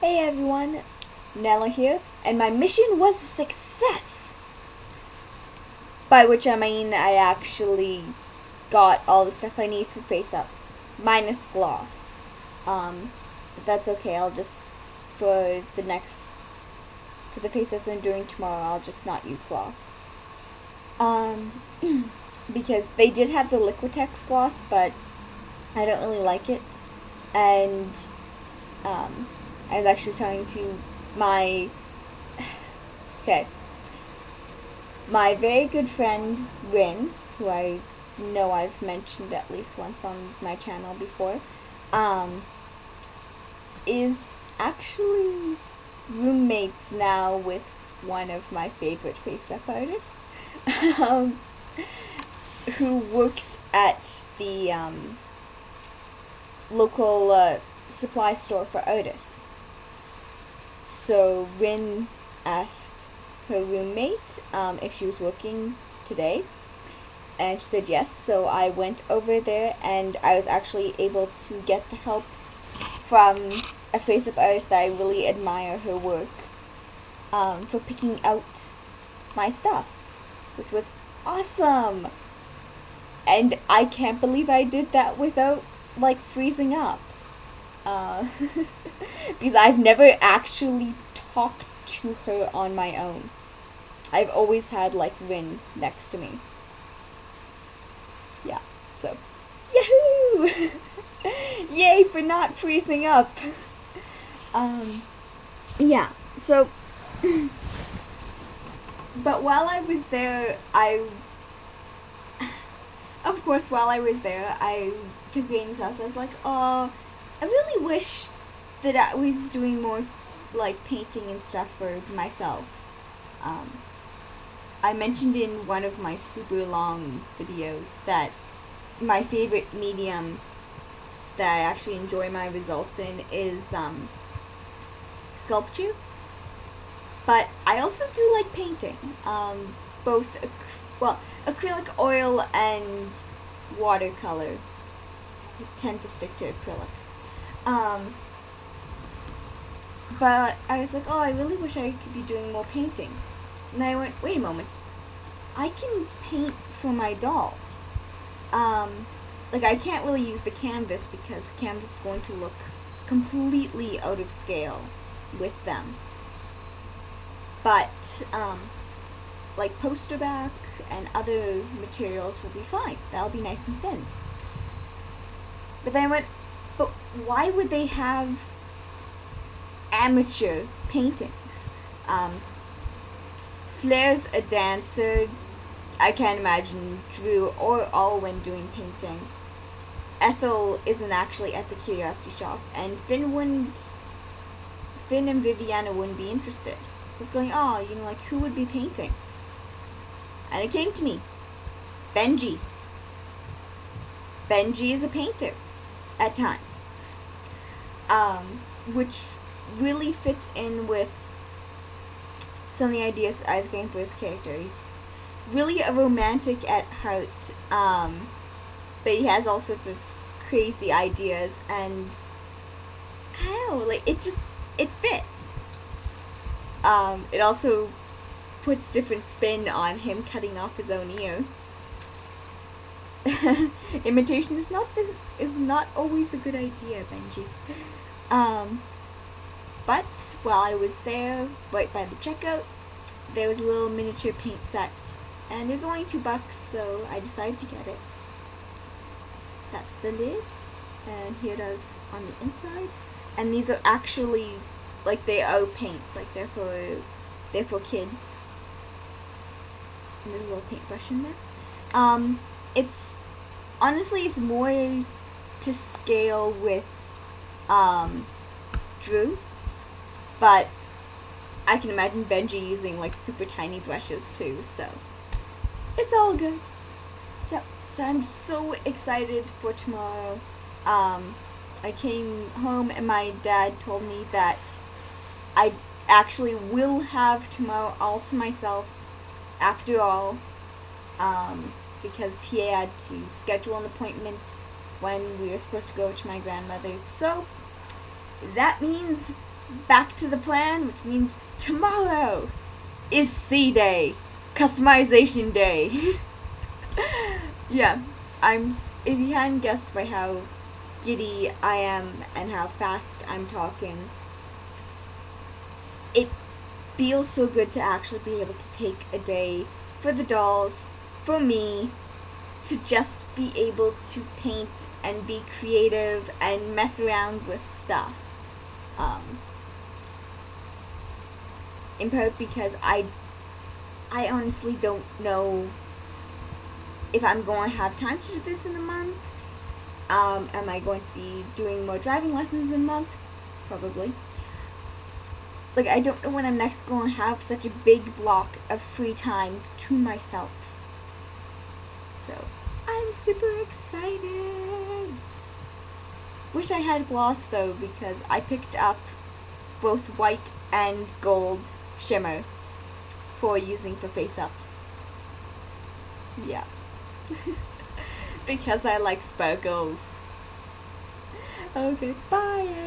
Hey everyone, Nella here, and my mission was a success! By which I mean I actually got all the stuff I need for face-ups, minus gloss. But that's okay, I'll just, for the face-ups I'm doing tomorrow, I'll just not use gloss. Because they did have the Liquitex gloss, but I don't really like it, and, I was actually talking to my very good friend Rin, who I know I've mentioned at least once on my channel before, is actually roommates now with one of my favorite face-up artists, who works at the local supply store for artists. So Rin asked her roommate if she was working today, and she said yes. So I went over there, and I was actually able to get the help from a face-up artist that I really admire her work, for picking out my stuff, which was awesome. And I can't believe I did that without like freezing up. Because I've never actually talked to her on my own. I've always had like Rin next to me. Yeah, so yahoo! Yay for not freezing up. Yeah, so but while I was there, of course, while I was there, I kept getting thoughts. I was like, oh, I really wish that I was doing more, like, painting and stuff for myself. I mentioned in one of my super long videos that my favorite medium that I actually enjoy my results in is, sculpture. But I also do like painting, both, acrylic oil and watercolor. I tend to stick to acrylic. But I was like, oh, I really wish I could be doing more painting. And I went, wait a moment, I can paint for my dolls. Like, I can't really use the canvas because the canvas is going to look completely out of scale with them. But, like poster back and other materials will be fine. That'll be nice and thin. But then I went, but why would they have amateur paintings? Flair's a dancer. I can't imagine Drew or Alwyn doing painting. Ethel isn't actually at the Curiosity Shop, and Finn and Viviana wouldn't be interested. I was going, oh, like, who would be painting? And it came to me. Benjy. Benjy is a painter. At times. Which really fits in with some of the ideas I was getting for his character. He's really a romantic at heart, but he has all sorts of crazy ideas, and I don't know, like, it fits. It also puts different spin on him cutting off his own ear. Imitation is not always a good idea, Benjy. But while I was there, right by the checkout, there was a little miniature paint set, and it was only $2, so I decided to get it. That's the lid, and here it is on the inside. And these are actually, like, they are paints, like they're for kids. And there's a little paintbrush in there. It's more to scale with Drew, but I can imagine Benjy using like super tiny brushes too, so it's all good. Yep. So I'm so excited for tomorrow. I came home and my dad told me that I actually will have tomorrow all to myself after all, because he had to schedule an appointment when we were supposed to go to my grandmother's. So that means back to the plan, which means tomorrow is C-Day, customization day. Yeah, if you hadn't guessed by how giddy I am and how fast I'm talking, it feels so good to actually be able to take a day for the dolls, for me, to just be able to paint and be creative and mess around with stuff. In part because I honestly don't know if I'm going to have time to do this in a month. Am I going to be doing more driving lessons in a month? Probably. Like, I don't know when I'm next going to have such a big block of free time to myself. So, I'm super excited. Wish I had gloss though, because I picked up both white and gold shimmer for using for face-ups. Yeah. Because I like sparkles. Okay, bye!